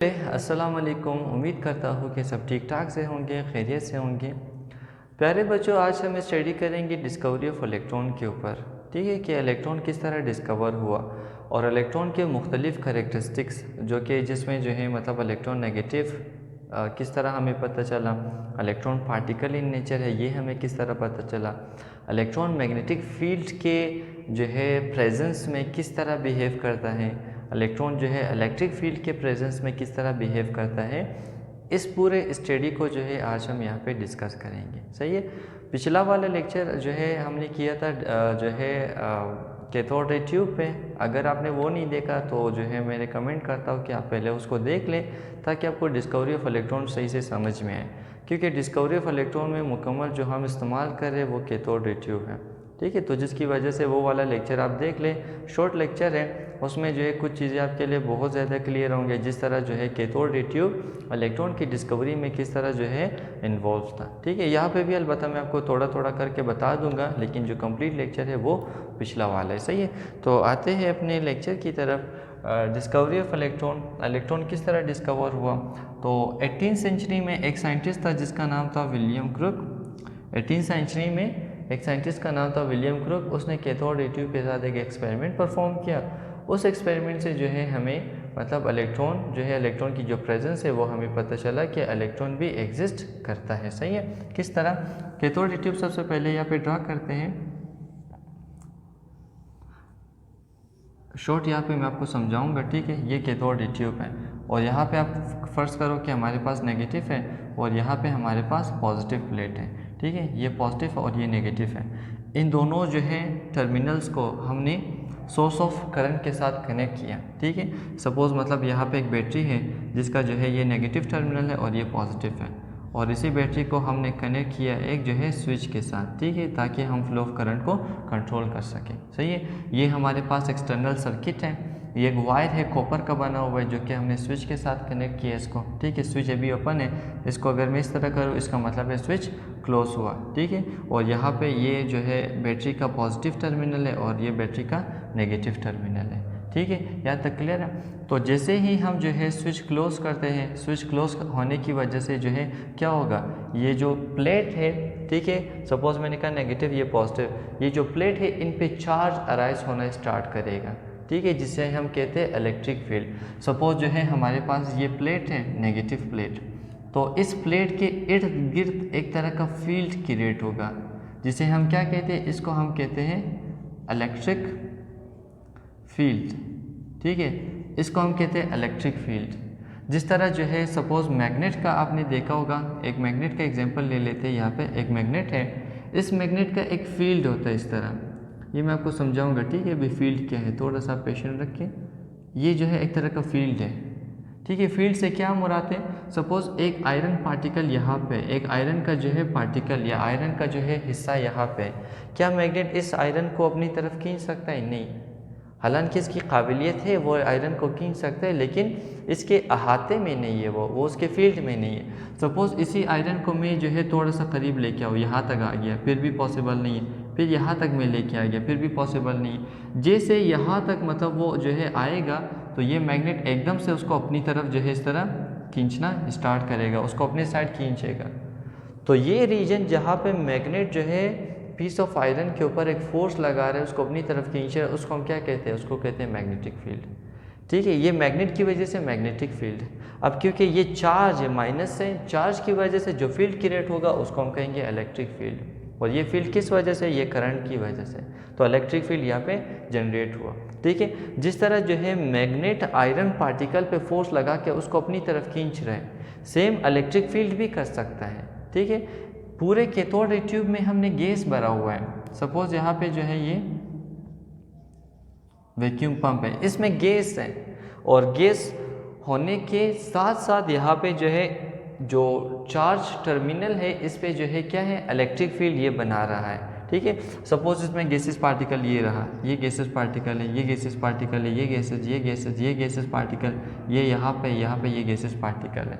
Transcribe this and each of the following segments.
अस्सलाम वालेकुम। उम्मीद करता हूँ कि सब ठीक ठाक से होंगे, खैरियत से होंगे। प्यारे बच्चों, आज हम स्टडी करेंगे डिस्कवरी ऑफ इलेक्ट्रॉन के ऊपर। ठीक है कि इलेक्ट्रॉन किस तरह डिस्कवर हुआ और इलेक्ट्रॉन के मुख्तलिफ़ करेक्टरिस्टिक्स जो कि जिसमें जो है मतलब इलेक्ट्रॉन नेगेटिव किस तरह हमें पता चला, इलेक्ट्रॉन पार्टिकल इन नेचर है ये हमें किस तरह पता चला, इलेक्ट्रॉन मैग्नेटिक फील्ड के जो है प्रेजेंस में किस तरह बिहेव करता है, इलेक्ट्रॉन जो है इलेक्ट्रिक फील्ड के प्रेजेंस में किस तरह बिहेव करता है। इस पूरे स्टडी को जो है आज हम यहाँ पे डिस्कस करेंगे। सही है। पिछला वाला लेक्चर जो है हमने किया था जो है कैथोड रे ट्यूब पे। अगर आपने वो नहीं देखा तो जो है मैं रिकमेंड करता हूँ कि आप पहले उसको देख लें ताकि आपको डिस्कवरी ऑफ इलेक्ट्रॉन सही से समझ में आए, क्योंकि डिस्कवरी ऑफ इलेक्ट्रॉन में मुकम्मल जो हम इस्तेमाल कर रहे हैं वो कैथोड रे ट्यूब है। ठीक है, तो जिसकी वजह से वो वाला लेक्चर आप देख लें, शॉर्ट लेक्चर है, उसमें जो है कुछ चीज़ें आपके लिए बहुत ज़्यादा क्लियर होंगे, जिस तरह जो है कैथोड रे ट्यूब इलेक्ट्रॉन की डिस्कवरी में किस तरह जो है इन्वॉल्व था। ठीक है, यहाँ पे भी अलबत्ता मैं आपको थोड़ा थोड़ा करके बता दूंगा, लेकिन जो कंप्लीट लेक्चर है वो पिछला वाला है। सही है, तो आते हैं अपने लेक्चर की तरफ। डिस्कवरी ऑफ इलेक्ट्रॉन, इलेक्ट्रॉन किस तरह डिस्कवर हुआ। तो 18th सेंचुरी में एक साइंटिस्ट था जिसका नाम था विलियम क्रुक। 18th सेंचुरी में एक साइंटिस्ट का नाम था विलियम क्रुक। उसने कैथोड रे ट्यूब के साथ एक एक्सपेरिमेंट परफॉर्म किया। उस एक्सपेरिमेंट से जो है हमें मतलब इलेक्ट्रॉन जो है, इलेक्ट्रॉन की जो प्रेजेंस है वो हमें पता चला कि इलेक्ट्रॉन भी एग्जिस्ट करता है। सही है, किस तरह कैथोड रे ट्यूब सबसे पहले यहाँ पे ड्रा करते हैं। शॉर्ट यहाँ पे मैं आपको समझाऊंगा। ठीक है, ये कैथोड रे ट्यूब है और यहाँ पे आप फर्ज करो कि हमारे पास नेगेटिव है और यहाँ पे हमारे पास पॉजिटिव प्लेट है। ठीक है, ये पॉजिटिव और ये नेगेटिव है। इन दोनों जो है टर्मिनल्स को हमने सोर्स ऑफ करंट के साथ कनेक्ट किया। ठीक है, सपोज़ मतलब यहाँ पे एक बैटरी है जिसका जो है ये नेगेटिव टर्मिनल है और ये पॉजिटिव है, और इसी बैटरी को हमने कनेक्ट किया एक जो है स्विच के साथ। ठीक है, ताकि हम फ्लो ऑफ करंट को कंट्रोल कर सकें। सही है, ये हमारे पास एक्सटर्नल सर्किट है। ये एक वायर है कॉपर का बना हुआ है जो कि हमने स्विच के साथ कनेक्ट किया इसको। ठीक है, स्विच अभी ओपन है, इसको अगर मैं इस तरह करूँ इसका मतलब है स्विच क्लोज हुआ। ठीक है, और यहाँ पे ये जो है बैटरी का पॉजिटिव टर्मिनल है और ये बैटरी का नेगेटिव टर्मिनल है। ठीक है, यहाँ तक क्लियर है। तो जैसे ही हम जो है स्विच क्लोज करते हैं, स्विच क्लोज होने की वजह से जो है क्या होगा, ये जो प्लेट है, ठीक है, सपोज मैंने कहा नेगेटिव ये पॉजिटिव, ये जो प्लेट है इन पे चार्ज अराइज होना स्टार्ट करेगा। ठीक है, जिसे हम कहते हैं इलेक्ट्रिक फील्ड। सपोज जो है हमारे पास ये प्लेट है नेगेटिव प्लेट, तो इस प्लेट के इर्द गिर्द एक तरह का फील्ड क्रिएट होगा जिसे हम क्या कहते हैं, इसको हम कहते हैं इलेक्ट्रिक फील्ड। ठीक है, इसको हम कहते हैं इलेक्ट्रिक फील्ड। जिस तरह जो है सपोज मैग्नेट का आपने देखा होगा, एक मैग्नेट का एग्जांपल ले लेते हैं। यहाँ पे एक मैग्नेट है, इस मैग्नेट का एक फील्ड होता है इस तरह, ये मैं आपको समझाऊंगा। ठीक है, अभी फील्ड क्या है थोड़ा सा पेशेंट रखें। ये जो है एक तरह का फील्ड है। ठीक है, फील्ड से क्या मुराद है, सपोज एक आयरन पार्टिकल यहाँ पे, एक आयरन का जो है पार्टिकल या आयरन का जो है हिस्सा यहाँ पे, क्या मैग्नेट इस आयरन को अपनी तरफ खींच सकता है? नहीं। हालांकि इसकी काबिलियत है, वो आयरन को खींच सकता है, लेकिन इसके अहाते में नहीं है, वो उसके फील्ड में नहीं है। सपोज़ इसी आयरन को मैं जो है थोड़ा सा करीब लेके आऊँ, यहाँ तक आ गया, फिर भी पॉसिबल नहीं है, फिर यहाँ तक मैं लेके आ गया, फिर भी पॉसिबल नहीं है। जैसे यहाँ तक मतलब वो जो है आएगा तो ये मैग्नेट एकदम से उसको अपनी तरफ जो है इस तरह खींचना स्टार्ट करेगा, उसको अपने साइड खींचेगा। तो ये रीजन जहाँ पे मैग्नेट जो है पीस ऑफ आयरन के ऊपर एक फोर्स लगा रहा है, उसको अपनी तरफ खींच रहा है, उसको हम क्या कहते हैं, उसको कहते हैं मैग्नेटिक फील्ड। ठीक है, ये मैग्नेट की वजह से मैग्नेटिक फील्ड है। अब क्योंकि ये चार्ज है, माइनस से, चार्ज की वजह से जो फील्ड क्रिएट होगा उसको हम कहेंगे इलेक्ट्रिक फील्ड। और ये फील्ड किस वजह से, ये करंट की वजह से, तो इलेक्ट्रिक फील्ड यहाँ पे जनरेट हुआ। ठीक है, जिस तरह जो है मैग्नेट आयरन पार्टिकल पे फोर्स लगा के उसको अपनी तरफ खींच रहे हैं, सेम इलेक्ट्रिक फील्ड भी कर सकता है। ठीक है, पूरे कैथोड रे ट्यूब में हमने गैस भरा हुआ है। सपोज यहाँ पे जो है ये वैक्यूम पंप है, इसमें गैस है, और गैस होने के साथ साथ यहाँ पे जो है जो चार्ज टर्मिनल है इस पे जो है क्या है, इलेक्ट्रिक फील्ड ये बना रहा है। ठीक है, सपोज इसमें गैसेस पार्टिकल ये रहा, ये गैसेस पार्टिकल है, ये गैसेस पार्टिकल है, ये गैसेस, ये गैसेस, ये गैसेस पार्टिकल, ये यहाँ पे ये गैसेस पार्टिकल है।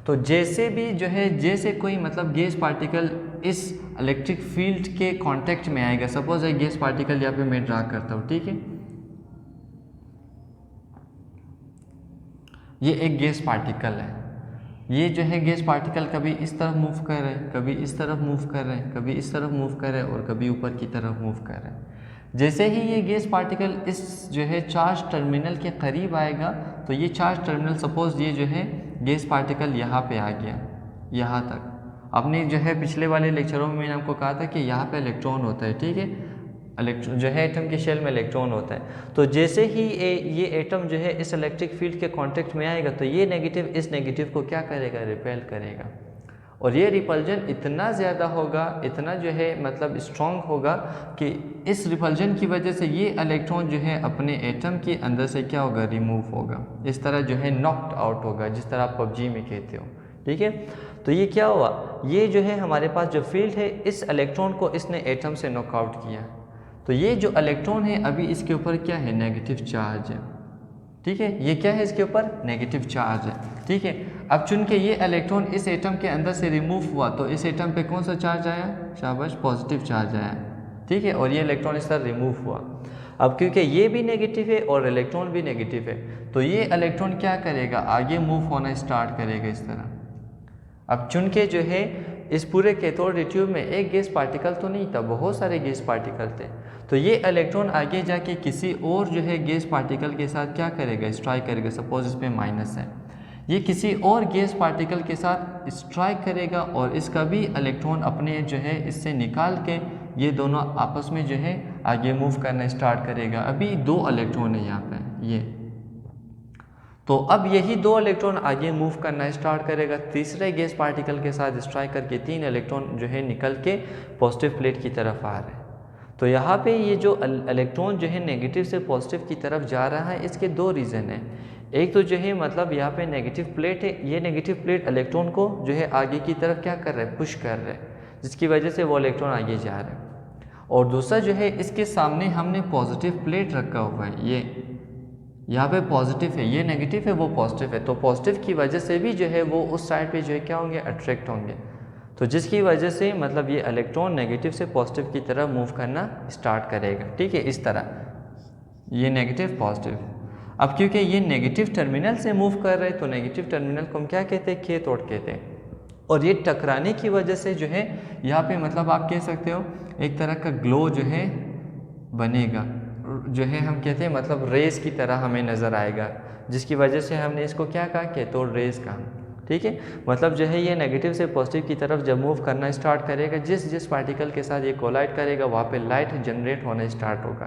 तो जैसे भी जो है, जैसे कोई मतलब गैस पार्टिकल इस इलेक्ट्रिक फील्ड के कांटेक्ट में आएगा, सपोज एक गैस पार्टिकल यहाँ पे मैं ड्रा करता हूँ। ठीक है, ये एक गैस पार्टिकल है। ये जो है गैस पार्टिकल कभी इस तरफ मूव कर रहे हैं, कभी इस तरफ मूव कर रहे हैं, कभी इस तरफ मूव कर रहे हैं और कभी ऊपर की तरफ मूव कर रहे हैं। जैसे ही ये गैस पार्टिकल इस जो है चार्ज टर्मिनल के करीब आएगा तो ये चार्ज टर्मिनल, सपोज ये जो है गैस पार्टिकल यहाँ पे आ गया, यहाँ तक। आपने जो है पिछले वाले लेक्चरों में मैंने आपको कहा था कि यहाँ पे इलेक्ट्रॉन होता है, ठीक है, इलेक्ट्रॉन जो है एटम के शेल में इलेक्ट्रॉन होता है। तो जैसे ही ये एटम जो है इस इलेक्ट्रिक फील्ड के कांटेक्ट में आएगा तो ये नेगेटिव इस नेगेटिव को क्या करेगा, रिपेल करेगा। और ये रिपल्जन इतना ज़्यादा होगा, इतना जो है मतलब स्ट्रॉन्ग होगा कि इस रिपल्जन की वजह से ये इलेक्ट्रॉन जो है अपने एटम के अंदर से क्या होगा, रिमूव होगा। इस तरह जो है नॉक्ड आउट होगा, जिस तरह आप पबजी में कहते हो, ठीक है। तो ये क्या हुआ, ये जो है हमारे पास जो फील्ड है, इस इलेक्ट्रॉन को इसने एटम से नॉकआउट किया। तो ये जो इलेक्ट्रॉन है अभी इसके ऊपर क्या है, नेगेटिव चार्ज है, ठीक है। ये क्या है, इसके ऊपर नेगेटिव चार्ज है, ठीक है। अब चूंकि ये इलेक्ट्रॉन इस एटम के अंदर से रिमूव हुआ तो इस एटम पे कौन सा चार्ज आया, शाबाश, पॉजिटिव चार्ज आया, ठीक है। और ये इलेक्ट्रॉन इस तरह रिमूव हुआ। अब क्योंकि ये भी नेगेटिव है और इलेक्ट्रॉन भी नेगेटिव है तो ये इलेक्ट्रॉन क्या करेगा, आगे मूव होना स्टार्ट करेगा इस तरह। अब चूंकि जो है इस पूरे कैथोड रे ट्यूब में एक गैस पार्टिकल तो नहीं था, बहुत सारे गैस पार्टिकल थे। तो ये इलेक्ट्रॉन आगे जाके किसी और जो है गैस पार्टिकल के साथ क्या करेगा, स्ट्राइक करेगा। सपोज इस पे माइनस है, ये किसी और गैस पार्टिकल के साथ स्ट्राइक करेगा और इसका भी इलेक्ट्रॉन अपने जो है इससे निकाल के ये दोनों आपस में जो है आगे मूव करना स्टार्ट करेगा। अभी 2 इलेक्ट्रॉन है यहाँ पे ये, तो अब यही 2 इलेक्ट्रॉन आगे मूव करना स्टार्ट करेगा तीसरे गैस पार्टिकल के साथ स्ट्राइक करके। 3 इलेक्ट्रॉन जो है निकल के पॉजिटिव प्लेट की तरफ आ रहे हैं। तो यहाँ पे ये जो इलेक्ट्रॉन जो है नेगेटिव से पॉजिटिव की तरफ जा रहा है, इसके 2 रीज़न हैं। एक तो जो है मतलब यहाँ पे नेगेटिव प्लेट है, ये नेगेटिव प्लेट इलेक्ट्रॉन को जो है आगे की तरफ क्या कर रहा है, पुश कर रहा है, जिसकी वजह से वो इलेक्ट्रॉन आगे जा रहे हैं। और दूसरा जो है इसके सामने हमने पॉजिटिव प्लेट रखा हुआ है, ये यहाँ पे पॉजिटिव है, ये नेगेटिव है, वो पॉजिटिव है। तो पॉजिटिव की वजह से भी जो है वो उस साइड पे जो है क्या होंगे, अट्रैक्ट होंगे। तो जिसकी वजह से मतलब ये इलेक्ट्रॉन नेगेटिव से पॉजिटिव की तरफ मूव करना स्टार्ट करेगा, ठीक है, इस तरह ये नेगेटिव पॉजिटिव। अब क्योंकि ये नेगेटिव टर्मिनल से मूव कर रहे हैं तो नेगेटिव टर्मिनल को हम क्या कहते हैं, कैथोड कहते हैं। और ये टकराने की वजह से जो है यहाँ पे मतलब आप कह सकते हो एक तरह का ग्लो जो है बनेगा, जो है हम कहते हैं मतलब रेस की तरह हमें नज़र आएगा, जिसकी वजह से हमने इसको क्या कहा, कैथोड रेस कहा, ठीक है। मतलब जो है ये नेगेटिव से पॉजिटिव की तरफ जब मूव करना स्टार्ट करेगा, जिस पार्टिकल के साथ ये कोलाइड करेगा वहाँ पे लाइट जनरेट होना स्टार्ट होगा,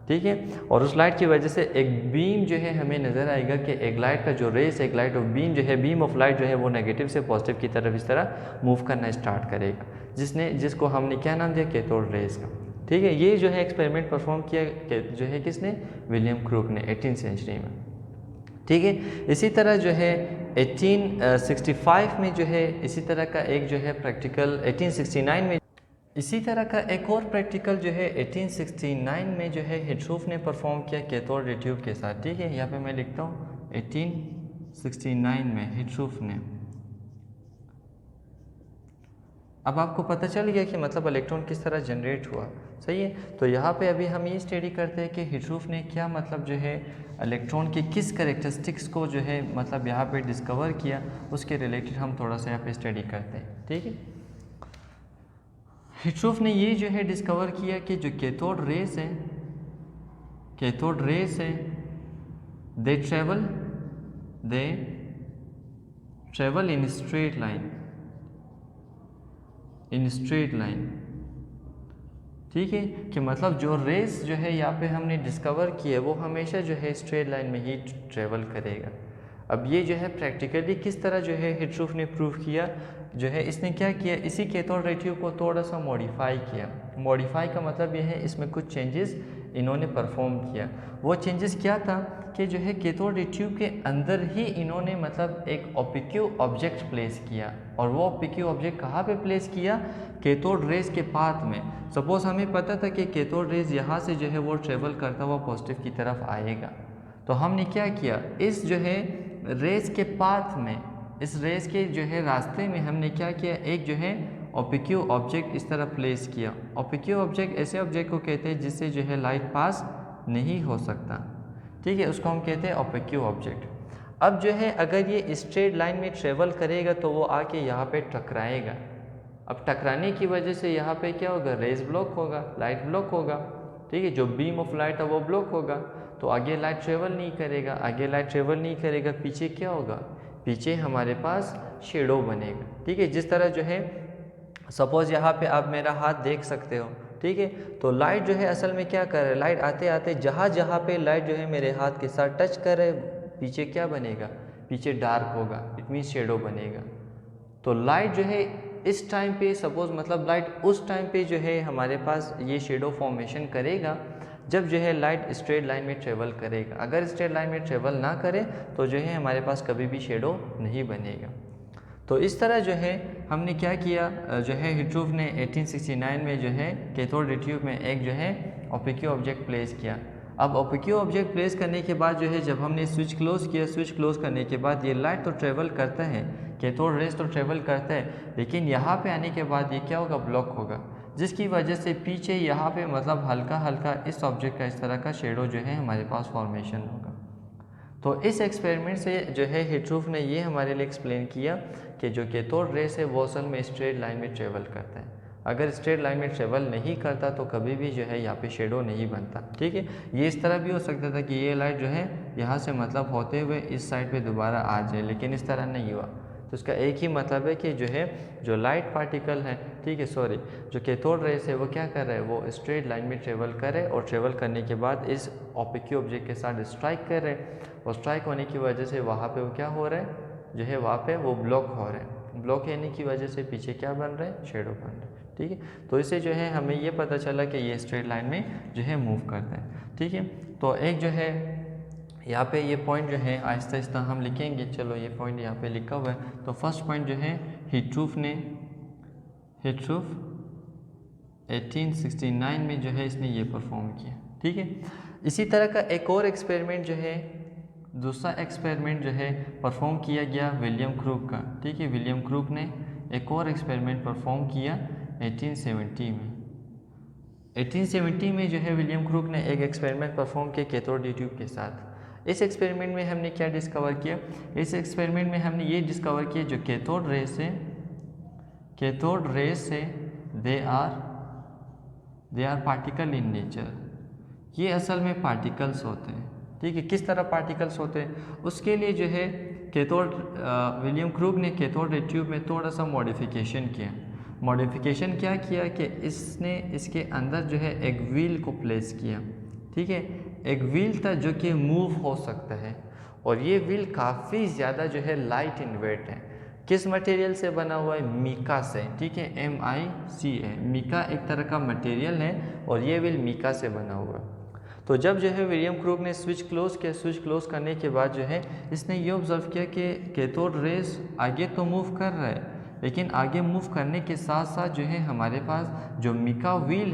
ठीक है। और उस लाइट की वजह से एक बीम जो है हमें नज़र आएगा कि एक लाइट का जो रेस, एक लाइट ऑफ बीम जो है, बीम ऑफ लाइट जो है वो नेगेटिव से पॉजिटिव की तरफ इस तरह मूव करना स्टार्ट करेगा, जिसको हमने क्या नाम दिया, कैथोड रेस का, ठीक है। ये जो है एक्सपेरिमेंट परफॉर्म किया जो है किसने, विलियम क्रूक ने 18वीं सेंचुरी में, ठीक है। इसी तरह जो है 1865 में जो है इसी तरह का एक जो है प्रैक्टिकल, 1869 में इसी तरह का एक और प्रैक्टिकल जो है 1869 में जो है हिटरूफ ने परफॉर्म किया कैथोड रे ट्यूब के साथ, ठीक है। यहाँ पे मैं लिखता हूँ 1869 में हिटरूफ ने। अब आपको पता चल गया कि मतलब इलेक्ट्रॉन किस तरह जनरेट हुआ, सही है। तो यहाँ पे अभी हम ये स्टडी करते हैं कि हिटरूफ ने क्या मतलब जो है इलेक्ट्रॉन के किस कैरेक्टरिस्टिक्स को जो है मतलब यहाँ पे डिस्कवर किया, उसके रिलेटेड हम थोड़ा सा यहाँ पे स्टडी करते हैं, ठीक है। हिटरूफ ने ये जो है डिस्कवर किया कि जो कैथोड रेस है they travel in straight line, ठीक है। कि मतलब जो रेस जो है यहाँ पे हमने डिस्कवर की है वो हमेशा जो है स्ट्रेट लाइन में ही ट्रेवल करेगा। अब ये जो है प्रैक्टिकली किस तरह जो है हिटरूफ ने प्रूव किया, जो है इसने क्या किया, इसी कैथोड रे ट्यूब को थोड़ा सा मॉडिफाई किया। मॉडिफाई का मतलब ये है इसमें कुछ चेंजेस इन्होंने परफॉर्म किया। वो चेंजेस क्या था कि जो है कैथोड रे ट्यूब के अंदर ही इन्होंने मतलब एक ओपिक्यू ऑब्जेक्ट प्लेस किया। और वो ओपिक्यू ऑब्जेक्ट कहाँ पे प्लेस किया, कैथोड रेस के पाथ में। सपोज हमें पता था कि कैथोड रेस यहाँ से जो है वो ट्रेवल करता हुआ पॉजिटिव की तरफ आएगा, तो हमने क्या किया, इस जो है रेस के पाथ में, इस रेस के जो है रास्ते में हमने क्या किया, एक जो है ओपिक्यू ऑब्जेक्ट इस तरह प्लेस किया। ओपिक्यू ऑब्जेक्ट ऐसे ऑब्जेक्ट को कहते हैं जिससे जो है लाइट पास नहीं हो सकता, ठीक है, उसको हम कहते हैं ओपिक्यू ऑब्जेक्ट। अब जो है अगर ये स्ट्रेट लाइन में ट्रेवल करेगा तो वो आके यहाँ पे टकराएगा। अब टकराने की वजह से यहाँ पे क्या होगा, रेज ब्लॉक होगा, लाइट ब्लॉक होगा, ठीक है, जो बीम ऑफ लाइट है वो ब्लॉक होगा, तो आगे लाइट ट्रेवल नहीं करेगा, आगे लाइट ट्रेवल नहीं करेगा, पीछे क्या होगा, पीछे हमारे पास शेडो बनेगा, ठीक है। जिस तरह जो है सपोज यहाँ पे आप मेरा हाथ देख सकते हो, ठीक है, तो लाइट जो है असल में क्या कर रहा है, लाइट आते आते जहाँ पे लाइट जो है मेरे हाथ के साथ टच कर रहे, पीछे क्या बनेगा, पीछे डार्क होगा, इट मीन्स शेडो बनेगा। तो लाइट जो है इस टाइम पे सपोज मतलब लाइट उस टाइम पे जो है हमारे पास ये शेडो फॉर्मेशन करेगा जब जो है लाइट स्ट्रेट लाइन में ट्रेवल करेगा। अगर स्ट्रेट लाइन में ट्रेवल ना करे तो जो है हमारे पास कभी भी शेडो नहीं बनेगा। तो इस तरह जो है हमने क्या किया, जो है हिटरूफ ने 1869 में जो है कैथोड रे ट्यूब में एक जो है ओपिक्यू ऑब्जेक्ट प्लेस किया। अब ओपिक्यू ऑब्जेक्ट प्लेस करने के बाद जो है जब हमने स्विच क्लोज किया, स्विच क्लोज करने के बाद ये लाइट तो ट्रेवल करता है, कैथोड रेस तो ट्रेवल करता है, लेकिन यहाँ पे आने के बाद ये क्या होगा, ब्लॉक होगा, जिसकी वजह से पीछे यहाँ पे मतलब हल्का हल्का इस ऑब्जेक्ट का इस तरह का शेडो जो है हमारे पास फॉर्मेशन होगा। तो इस एक्सपेरिमेंट से जो है हिटरूफ ने ये हमारे लिए एक्सप्लेन किया कि जो कैथोड रेस है वो असल में स्ट्रेट लाइन में ट्रेवल करता है। अगर स्ट्रेट लाइन में ट्रेवल नहीं करता तो कभी भी जो है यहाँ पे शेडो नहीं बनता, ठीक है। ये इस तरह भी हो सकता था कि ये लाइट जो है यहाँ से मतलब होते हुए इस साइड पे दोबारा आ जाए, लेकिन इस तरह नहीं हुआ। तो इसका एक ही मतलब है कि जो है जो लाइट पार्टिकल है, ठीक है, सॉरी, जो कैथोड रेस है वो क्या कर रहा है, वो स्ट्रेट लाइन में ट्रेवल करे और ट्रेवल करने के बाद इस ओपिक्यू ऑब्जेक्ट के साथ स्ट्राइक कर रहे हैं, और स्ट्राइक होने की वजह से वहाँ पे वो क्या हो रहा है, जो है वहाँ पे वो ब्लॉक हो रहा है। ब्लॉक होने की वजह से पीछे क्या बन रहा है, शेडो बन रहा है, ठीक है। तो इससे जो है हमें ये पता चला कि ये स्ट्रेट लाइन में जो है मूव करता है, ठीक है। तो एक जो है यहाँ पे ये पॉइंट जो है आहिस्ता आहिस्ता हम लिखेंगे। चलो ये पॉइंट यहाँ पे लिखा हुआ है। तो फर्स्ट पॉइंट जो है हिटरूफ 1869 में जो है इसने ये परफॉर्म किया, ठीक है। इसी तरह का एक और एक्सपेरिमेंट जो है, दूसरा एक्सपेरिमेंट जो है परफॉर्म किया गया विलियम क्रूक का, ठीक है। विलियम क्रूक ने एक और एक्सपेरिमेंट परफॉर्म किया 1870 में। 1870 में जो है विलियम क्रूक ने एक एक्सपेरिमेंट परफॉर्म किया कैथोड रे ट्यूब के साथ। इस एक्सपेरिमेंट में हमने क्या डिस्कवर किया, इस एक्सपेरिमेंट में हमने ये डिस्कवर किया जो कैथोड रेस से they are particle in nature, ये असल में पार्टिकल्स होते हैं, ठीक है। किस तरह पार्टिकल्स होते हैं, उसके लिए जो है विलियम क्रूक ने कैथोड रे ट्यूब में थोड़ा सा मॉडिफिकेशन किया। मॉडिफिकेशन क्या किया कि इसने इसके अंदर जो है एक व्हील को प्लेस किया, ठीक है। एक व्हील था जो कि मूव हो सकता है, और ये व्हील काफ़ी ज़्यादा जो है लाइट इन वेट है। किस मटेरियल से बना हुआ है, मीका से, ठीक है, MICA, मीका एक तरह का मटेरियल है और ये व्हील मीका से बना हुआ है। तो जब जो है विलियम क्रूक ने स्विच क्लोज किया, स्विच क्लोज करने के बाद जो है इसने ये ऑब्जर्व किया कि कैथोड रेस आगे तो मूव कर रहा है, लेकिन आगे मूव करने के साथ साथ जो है हमारे पास जो मीका व्हील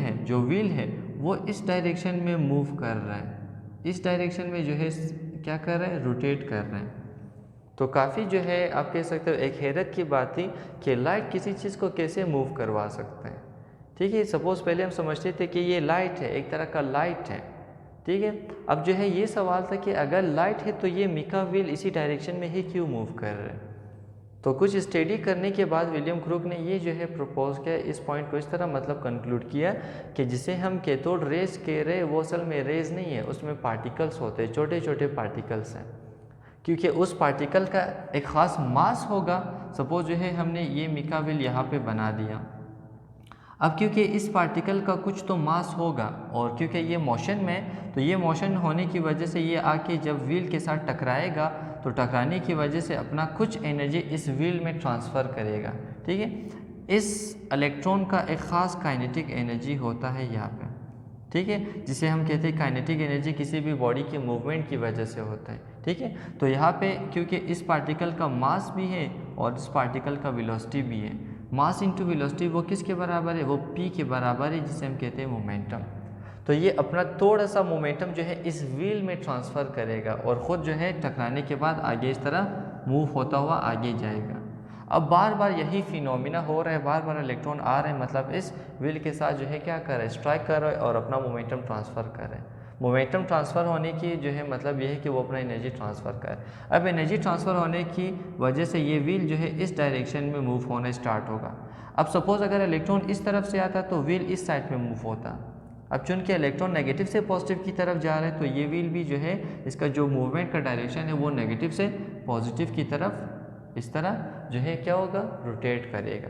है वो इस डायरेक्शन में मूव कर रहा है, इस डायरेक्शन में जो है क्या कर रहा है, रोटेट कर रहा है। तो काफ़ी जो है आप कह सकते हो एक हैरत की बात थी कि लाइट किसी चीज़ को कैसे मूव करवा सकते हैं, ठीक है। सपोज़ पहले हम समझते थे कि ये लाइट है, एक तरह का लाइट है, ठीक है। अब जो है ये सवाल था कि अगर लाइट है तो ये मीका व्हील इसी डायरेक्शन में ही क्यों मूव कर रहा है। तो कुछ स्टडी करने के बाद विलियम क्रूक ने ये जो है प्रपोज किया, इस पॉइंट को इस तरह मतलब कंक्लूड किया कि जिसे हम कैथोड रेस कह रहे हैं वो असल में रेज नहीं है, उसमें पार्टिकल्स होते हैं, छोटे छोटे पार्टिकल्स हैं, क्योंकि उस पार्टिकल का एक ख़ास मास होगा। सपोज जो है हमने ये मीका व्हील यहाँ पे बना दिया, अब क्योंकि इस पार्टिकल का कुछ तो मास होगा, और क्योंकि ये मोशन में, तो ये मोशन होने की वजह से ये आके जब व्हील के साथ टकराएगा तो टकराने की वजह से अपना कुछ एनर्जी इस व्हील में ट्रांसफ़र करेगा, ठीक है। इस इलेक्ट्रॉन का एक ख़ास काइनेटिक एनर्जी होता है यहाँ पे, ठीक है, जिसे हम कहते हैं काइनेटिक एनर्जी किसी भी बॉडी के मूवमेंट की वजह से होता है, ठीक है। तो यहाँ पे क्योंकि इस पार्टिकल का मास भी है और इस पार्टिकल का वेलोसिटी भी है, मास इंटू वेलोसिटी वो किसके बराबर है, वो p के बराबर है, जिसे हम कहते हैं मोमेंटम। तो ये अपना थोड़ा सा मोमेंटम जो है इस व्हील में ट्रांसफ़र करेगा और ख़ुद जो है टकराने के बाद आगे इस तरह मूव होता हुआ आगे जाएगा। अब बार बार यही फिनोमिना हो रहा है, बार बार इलेक्ट्रॉन आ रहे हैं, मतलब इस व्हील के साथ जो है क्या कर रहा है, स्ट्राइक कर रहा है और अपना मोमेंटम ट्रांसफ़र कर रहा है। मोमेंटम ट्रांसफ़र होने की जो है मतलब ये है कि वो अपना एनर्जी ट्रांसफ़र करे। अब एनर्जी ट्रांसफ़र होने की वजह से ये व्हील जो है इस डायरेक्शन में मूव होना स्टार्ट होगा। अब सपोज़ अगर इलेक्ट्रॉन इस तरफ से आता तो व्हील इस साइड में मूव होता। अब चूँकि इलेक्ट्रॉन नेगेटिव से पॉजिटिव की तरफ जा रहा है तो ये व्हील भी जो है इसका जो मूवमेंट का डायरेक्शन है वो नेगेटिव से पॉजिटिव की तरफ इस तरह जो है क्या होगा, रोटेट करेगा।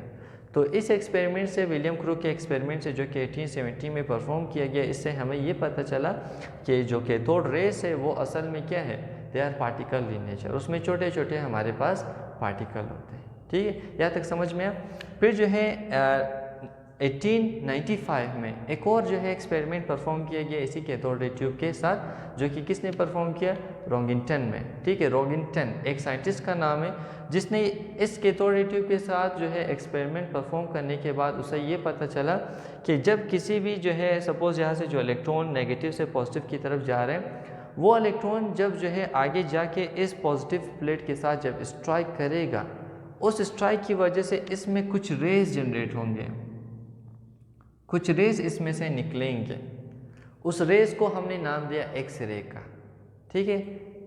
तो इस एक्सपेरिमेंट से, विलियम क्रूक के एक्सपेरिमेंट से जो कि 1870 में परफॉर्म किया गया, इससे हमें ये पता चला कि जो कैथोड रेस है वो असल में क्या है, they are particle in nature. उसमें छोटे छोटे हमारे पास पार्टिकल होते हैं। ठीक है, यहाँ तक समझ में आया। फिर जो है 1895 में एक और जो है एक्सपेरिमेंट परफॉर्म किया गया इसी कैथोड रे ट्यूब के साथ, जो कि किसने परफॉर्म किया, रॉगिंटन में। ठीक है, रॉगिंटन एक साइंटिस्ट का नाम है जिसने इस कैथोड रे ट्यूब के साथ जो है एक्सपेरिमेंट परफॉर्म करने के बाद उसे ये पता चला कि जब किसी भी जो है सपोज़ यहाँ से जो इलेक्ट्रॉन नेगेटिव से पॉजिटिव की तरफ जा रहे हैं, वो इलेक्ट्रॉन जब जो है आगे जाके इस पॉजिटिव प्लेट के साथ जब स्ट्राइक करेगा, उस स्ट्राइक की वजह से इसमें कुछ रेज जनरेट होंगे, कुछ रेस इसमें से निकलेंगे। उस रेस को हमने नाम दिया एक्स रे का। ठीक है,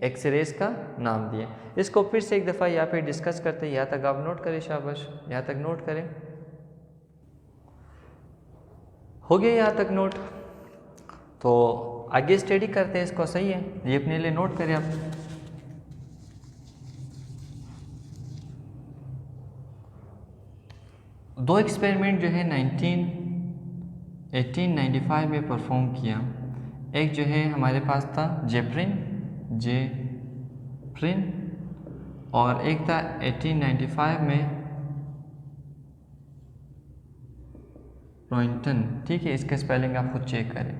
एक्स रेस का नाम दिया। इसको फिर से एक दफ़ा यहाँ पे डिस्कस करते हैं। यहाँ तक आप नोट करें, शाबाश, यहाँ तक नोट करें। हो गया यहाँ तक नोट, तो आगे स्टडी करते हैं इसको। सही है, ये अपने लिए नोट करें आप। दो एक्सपेरिमेंट जो है 1895 में परफॉर्म किया। एक जो है हमारे पास था जेप्रिन, और एक था 1895 में रॉगिंटन। ठीक है, इसका स्पेलिंग आप खुद चेक करें।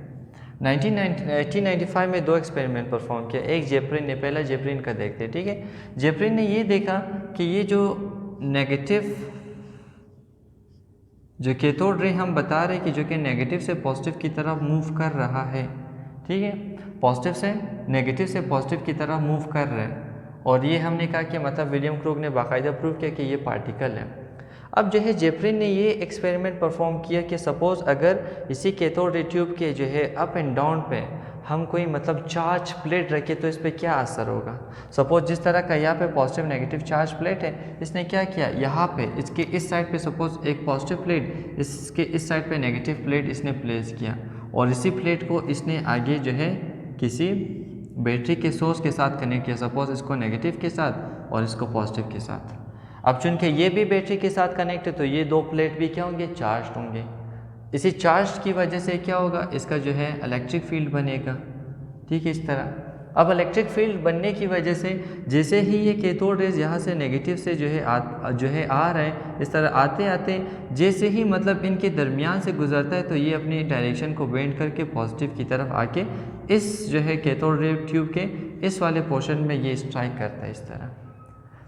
1895 में दो एक्सपेरिमेंट परफॉर्म किया। एक जेप्रिन ने, पहला जेप्रिन का देखते हैं। ठीक है, जेप्रिन ने ये देखा कि ये जो नेगेटिव जो कैथोड रे हम बता रहे हैं कि जो कि नेगेटिव से पॉजिटिव की तरफ मूव कर रहा है। ठीक है, पॉजिटिव से नेगेटिव से पॉजिटिव की तरफ मूव कर रहा है, और ये हमने कहा कि मतलब विलियम क्रूक ने बाकायदा प्रूव किया कि ये पार्टिकल है। अब जो है जेप्रिन ने ये एक्सपेरिमेंट परफॉर्म किया कि सपोज़ अगर इसी कैथोड रे ट्यूब के जो है अप एंड डाउन पे हम कोई मतलब चार्ज प्लेट रखें तो इस पर क्या असर होगा। सपोज जिस तरह का यहाँ पे पॉजिटिव नेगेटिव चार्ज प्लेट है, इसने क्या किया, यहाँ पे इसके इस साइड पे सपोज एक पॉजिटिव प्लेट, इसके इस साइड पे नेगेटिव प्लेट इसने प्लेस किया, और इसी प्लेट को इसने आगे जो है किसी बैटरी के सोर्स के साथ कनेक्ट किया। सपोज इसको नेगेटिव के साथ और इसको पॉजिटिव के साथ। अब चूँकि ये भी बैटरी के साथ कनेक्ट है तो ये दो प्लेट भी क्या होंगे, चार्ज होंगे। इसी चार्ज की वजह से क्या होगा, इसका जो है इलेक्ट्रिक फील्ड बनेगा। ठीक है, इस तरह। अब इलेक्ट्रिक फील्ड बनने की वजह से जैसे ही ये कैथोड रेज यहाँ से नेगेटिव से जो है आ रहा है, इस तरह आते आते जैसे ही मतलब इनके दरमियान से गुजरता है तो ये अपनी डायरेक्शन को बेंड करके पॉजिटिव की तरफ आके इस जो है कैथोड रे ट्यूब के इस वाले पोर्शन में ये स्ट्राइक करता है इस तरह।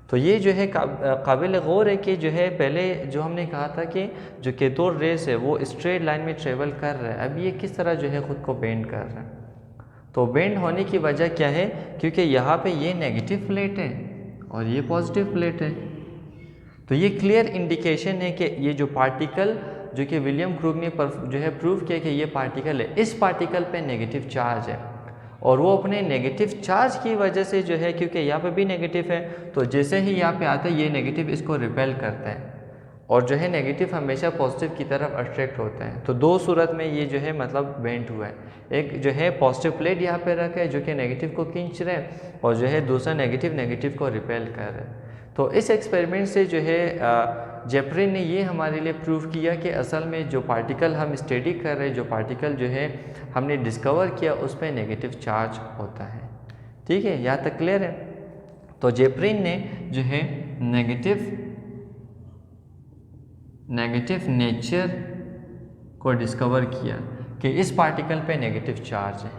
तो ये जो है काबिल गौर है कि जो है पहले जो हमने कहा था कि जो कैथोड रेस है वो स्ट्रेट लाइन में ट्रेवल कर रहा है, अब ये किस तरह जो है ख़ुद को बेंड कर रहा है। तो बेंड होने की वजह क्या है, क्योंकि यहाँ पे ये नेगेटिव प्लेट है और ये पॉजिटिव प्लेट है। तो ये क्लियर इंडिकेशन है कि ये जो पार्टिकल जो कि विलियम क्रूक ने जो है प्रूव किया कि ये पार्टिकल है, इस पार्टिकल पे नेगेटिव चार्ज है, और वो अपने नेगेटिव चार्ज की वजह से जो है, क्योंकि यहाँ पे भी नेगेटिव है, तो जैसे ही यहाँ पे आता है ये नेगेटिव इसको रिपेल करता है, और जो है नेगेटिव हमेशा पॉजिटिव की तरफ अट्रैक्ट होता है। तो दो सूरत में ये जो है मतलब बेंड हुआ है। एक जो है पॉजिटिव प्लेट यहाँ पे रखा है जो कि नेगेटिव को खींच रहा है, और जो है दूसरा नेगेटिव को रिपेल कर रहा है। तो इस एक्सपेरिमेंट से जो है जेप्रिन ने ये हमारे लिए प्रूव किया कि असल में जो पार्टिकल हम स्टडी कर रहे हैं, जो पार्टिकल जो है हमने डिस्कवर किया, उस पर नेगेटिव चार्ज होता है। ठीक है, यहाँ तक क्लियर है। तो जेप्रिन ने जो है नेगेटिव नेचर को डिस्कवर किया कि इस पार्टिकल पे नेगेटिव चार्ज है।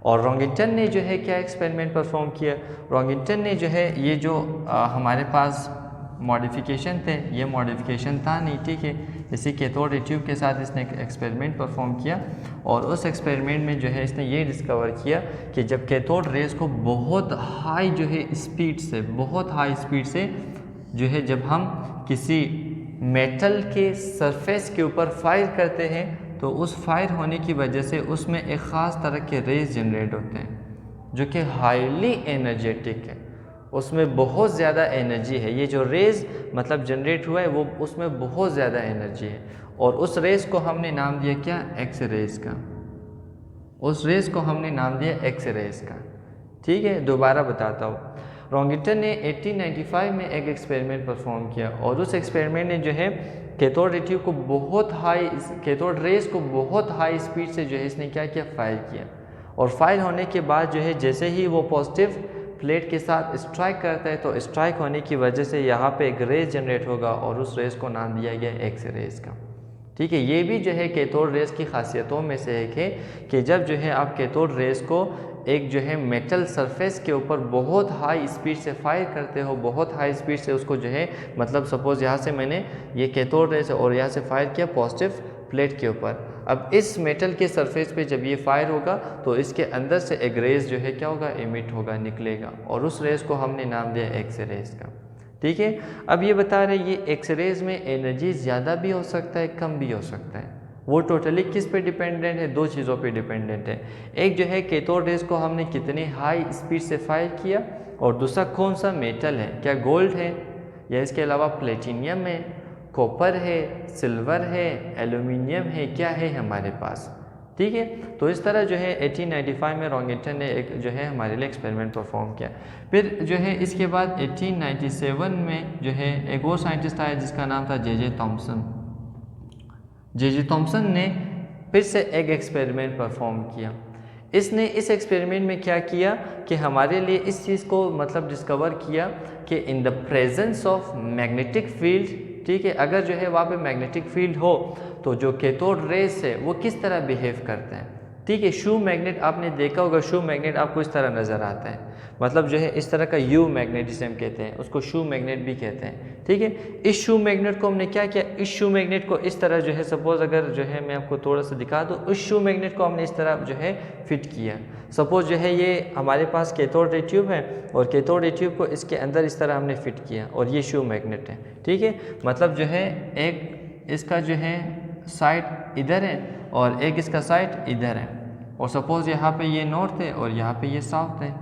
और रॉगिंटन ने जो है क्या एक्सपेरिमेंट परफॉर्म किया, रॉगिंटन ने जो है ये जो हमारे पास मॉडिफिकेशन थे, ये मॉडिफिकेशन था नहीं। ठीक है, इसी कैथोड रे ट्यूब के साथ इसने एक एक्सपेरिमेंट परफॉर्म किया, और उस एक्सपेरिमेंट में जो है इसने ये डिस्कवर किया कि जब कैथोड रेज को बहुत हाई जो है बहुत हाई स्पीड से जो है जब हम किसी मेटल के सरफेस के ऊपर फायर करते हैं तो उस फायर होने की वजह से उसमें एक ख़ास तरह के रेज जनरेट होते हैं जो कि हाईली एनर्जेटिक है, उसमें बहुत ज़्यादा एनर्जी है। ये जो रेज मतलब जनरेट हुआ है वो उसमें बहुत ज़्यादा एनर्जी है, और उस रेज को हमने नाम दिया क्या, एक्स रेज का। उस रेज को हमने नाम दिया एक्स रेज का। ठीक है, दोबारा बताता हूँ। रॉन्गिटन ने 1895 में एक एक्सपेरिमेंट परफॉर्म किया, और उस एक्सपेरिमेंट ने जो है कैथोड रे ट्यूब को बहुत हाई, कैथोड रेज को बहुत हाई स्पीड से जो है इसने क्या किया, फायर किया। और फायर होने के बाद जो है जैसे ही वो पॉजिटिव प्लेट के साथ स्ट्राइक करता है, तो स्ट्राइक होने की वजह से यहाँ पे एक रेज जनरेट होगा, और उस रेज को नाम दिया गया एक्स रेज का। ठीक है, ये भी जो है कैथोड रेज की खासियतों में से एक है कि जब जो है आप कैथोड रेज को एक जो है मेटल सरफेस के ऊपर बहुत हाई स्पीड से फायर करते हो, बहुत हाई स्पीड से उसको जो है मतलब सपोज यहाँ से मैंने ये कैथोड रेज और यहाँ से फायर किया पॉजिटिव प्लेट के ऊपर। अब इस मेटल के सरफेस पे जब ये फायर होगा तो इसके अंदर से एक रेज जो है क्या होगा, एमिट होगा, निकलेगा, और उस रेज को हमने नाम दिया एक्स रेज का। ठीक है, अब ये बता रहे ये एक्स रेज में एनर्जी ज़्यादा भी हो सकता है, कम भी हो सकता है। वो टोटली किस पे डिपेंडेंट है, दो चीज़ों पे डिपेंडेंट है। एक जो है कैथोड रेज को हमने कितनी हाई स्पीड से फायर किया, और दूसरा कौन सा मेटल है, क्या गोल्ड है या इसके अलावा प्लेटिनियम है, कॉपर है, सिल्वर है, एल्यूमिनियम है, क्या है हमारे पास। ठीक है, तो इस तरह जो है 1895 में रॉन्गिटन ने एक जो है हमारे लिए एक्सपेरिमेंट परफॉर्म किया। फिर जो है इसके बाद 1897 में जो है एक और साइंटिस्ट आया जिसका नाम था जे थॉम्सन। जे थॉम्सन ने फिर से एक एक्सपेरिमेंट परफॉर्म किया। इसने इस एक्सपेरिमेंट में क्या किया कि हमारे लिए इस चीज़ को मतलब डिस्कवर किया कि in the presence of magnetic field, ठीक है, अगर जो है वहाँ पे मैग्नेटिक फील्ड हो तो जो कैथोड रेज है वो किस तरह बिहेव करते हैं। ठीक है, शू मैग्नेट आपने देखा होगा, शू मैग्नेट आपको इस तरह नज़र आता है, मतलब जो है इस तरह का यू मैग्नेट जिसे हम कहते हैं, उसको शू मैग्नेट भी कहते हैं। ठीक है, इस शू मैग्नेट को हमने क्या किया, इस शू मैग्नेट को इस तरह जो है सपोज अगर जो है मैं आपको थोड़ा सा दिखा दूँ, उस शू मैग्नेट को हमने इस तरह जो है फिट किया। सपोज जो है ये हमारे पास कैथोड रे ट्यूब है, और कैथोड रे ट्यूब को इसके अंदर इस तरह हमने फिट किया, और ये शू मैग्नेट है। ठीक है, मतलब जो है एक इसका जो है साइड इधर है और एक इसका साइड इधर है, और सपोज यहाँ पे ये नॉर्थ है और यहाँ पे ये साउथ है।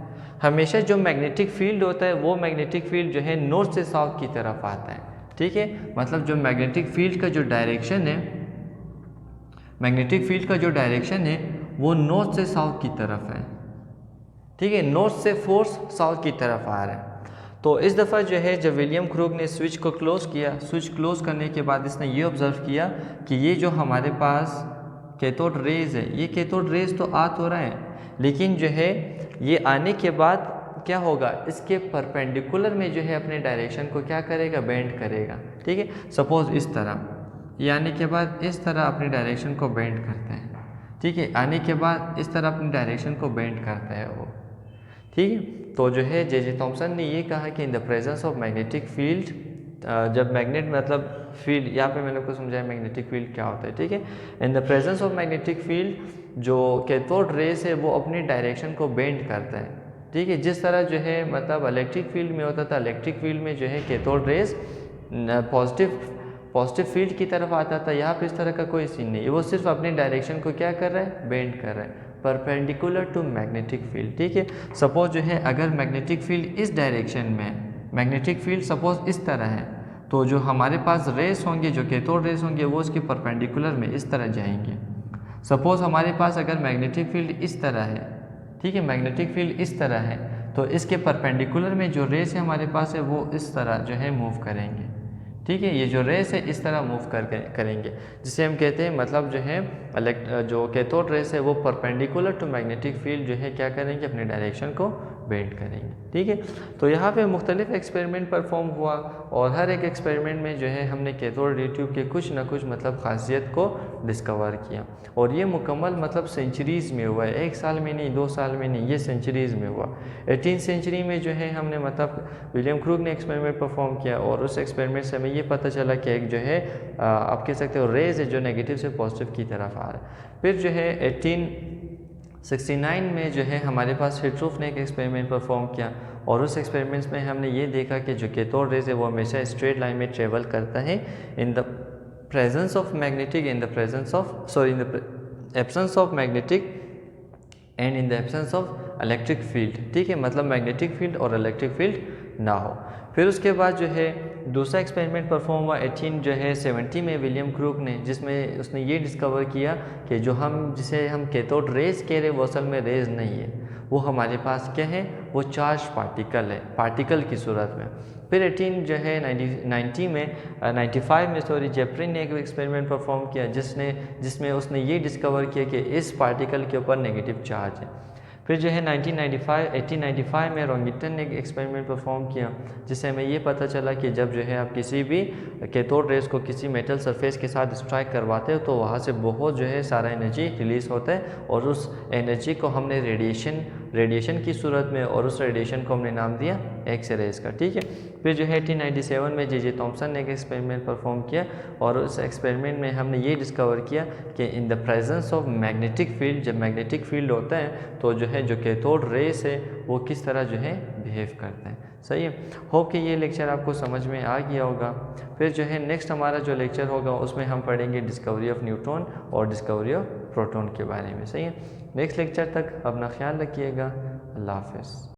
हमेशा जो मैग्नेटिक फील्ड होता है वो मैग्नेटिक फील्ड जो है नॉर्थ से साउथ की तरफ आता है। ठीक है, मतलब जो मैग्नेटिक फील्ड का जो डायरेक्शन है, मैग्नेटिक फील्ड का जो डायरेक्शन है वो नॉर्थ से साउथ की तरफ है। ठीक है, नॉर्थ से फोर्स साउथ की तरफ आ रहा है। तो इस दफ़ा जो है जब विलियम क्रूग ने स्विच को क्लोज किया, स्विच क्लोज करने के बाद इसने ये ऑब्ज़र्व किया कि ये जो हमारे पास कैथोड रेज है, ये कैथोड रेज तो आ तो रहा है, लेकिन जो है ये आने के बाद क्या होगा, इसके परपेंडिकुलर में जो है अपने डायरेक्शन को क्या करेगा, बेंड करेगा। ठीक है, सपोज इस तरह ये आने के बाद इस तरह अपनी डायरेक्शन को बेंड करते हैं। ठीक है, आने के बाद इस तरह अपनी डायरेक्शन को बेंड करता है वो। ठीक है, तो जो है जे थॉम्सन ने ये कहा कि in the presence of magnetic field, जब मैग्नेट मतलब फील्ड, यहाँ पे मैंने आपको समझाया मैग्नेटिक फील्ड क्या होता है। ठीक है, in the presence of magnetic field जो कैथोड रेज है वो अपनी डायरेक्शन को बेंड करता है। ठीक है, जिस तरह जो है मतलब इलेक्ट्रिक फील्ड में होता था, इलेक्ट्रिक फील्ड में जो है कैथोड रेज पॉजिटिव फील्ड की तरफ आता था, यहाँ पे इस तरह का कोई सीन नहीं है, वो सिर्फ अपनी डायरेक्शन को क्या कर रहा है, बेंड कर रहा है परपेंडिकुलर टू मैग्नेटिक फील्ड। ठीक है, सपोज जो है अगर मैग्नेटिक फील्ड इस डायरेक्शन में, मैग्नेटिक फील्ड सपोज इस तरह है, तो जो हमारे पास रेस होंगे, जो कैथोड रेस होंगे वो उसके परपेंडिकुलर में इस तरह जाएंगे। सपोज हमारे पास अगर मैग्नेटिक फील्ड इस तरह है, ठीक है, मैग्नेटिक फील्ड इस तरह है, तो इसके परपेंडिकुलर में जो रेस है हमारे पास है वो इस तरह जो है मूव करेंगे। ठीक है, ये जो रेस है इस तरह मूव करेंगे, जिसे हम कहते हैं मतलब जो है जो कैथोड रेस है वो परपेंडिकुलर टू मैग्नेटिक फील्ड जो है क्या करेंगे, अपने डायरेक्शन को बेंड करेंगे। ठीक है, तो यहाँ पे मुख्तलिफ एक्सपेरिमेंट परफॉर्म हुआ, और हर एक एक्सपेरिमेंट में जो है हमने कैथोड रे ट्यूब के कुछ ना कुछ मतलब खासियत को डिस्कवर किया, और ये मुकम्मल मतलब सेंचुरीज़ में हुआ है, एक साल में नहीं, 2 साल में नहीं, ये सेंचुरीज़ में हुआ। 18th सेंचुरी में जो है हमने मतलब विलियम क्रूग ने एक्सपेरिमेंट परफॉर्म किया, और उस एक्सपेरिमेंट से हमें ये पता चला कि एक जो है आप कह सकते हो रेज है जो नेगेटिव से पॉजिटिव की तरफ आ रहा है। फिर जो है 1869 में जो है हमारे पास हिटरूफ ने एक एक्सपेरिमेंट परफॉर्म किया, और उस एक्सपेरिमेंट्स में हमने ये देखा कि जो कैथोड रेज है वो हमेशा स्ट्रेट लाइन में ट्रेवल करता है in the presence of magnetic in the presence of in the absence of magnetic and in the absence of electric field. ठीक है, मतलब मैग्नेटिक फील्ड और इलेक्ट्रिक फील्ड ना हो। फिर उसके बाद जो है दूसरा एक्सपेरिमेंट परफॉर्म हुआ 1870 में विलियम क्रूक ने, जिसमें उसने ये डिस्कवर किया कि जिसे हम कैथोड रेज कह रहे हैं वो असल में रेज नहीं है, वो हमारे पास क्या है, वो चार्ज पार्टिकल है, पार्टिकल की सूरत में। फिर 95 में जेफरी ने एक एक्सपेरिमेंट परफॉर्म किया जिसमें उसने ये डिस्कवर किया कि इस पार्टिकल के ऊपर नेगेटिव चार्ज है। फिर जो है 1895 में रोंगिटन ने एक एक्सपेरिमेंट परफॉर्म किया जिससे हमें ये पता चला कि जब जो है आप किसी भी कैथोड रेज को किसी मेटल सरफेस के साथ स्ट्राइक करवाते हो तो वहाँ से बहुत जो है सारा एनर्जी रिलीज़ होता है और उस एनर्जी को हमने रेडिएशन की सूरत में, और उस रेडिएशन को हमने नाम दिया एक्स रेज का। ठीक है, फिर जो है 1897 में जे थॉमसन ने एक एक्सपेरिमेंट परफॉर्म किया और उस एक्सपेरिमेंट में हमने ये डिस्कवर किया कि in the presence of magnetic field, जब मैग्नेटिक फील्ड होता है तो जो है जो कैथोड रेस है वो किस तरह जो है बिहेव करते हैं। सही है, होप कि ये लेक्चर आपको समझ में आ गया होगा। फिर जो है नेक्स्ट हमारा जो लेक्चर होगा उसमें हम पढ़ेंगे डिस्कवरी ऑफ न्यूट्रॉन और डिस्कवरी ऑफ प्रोटॉन के बारे में। सही है, नेक्स्ट लेक्चर तक अपना ख्याल रखिएगा। अल्लाह हाफ़िज़।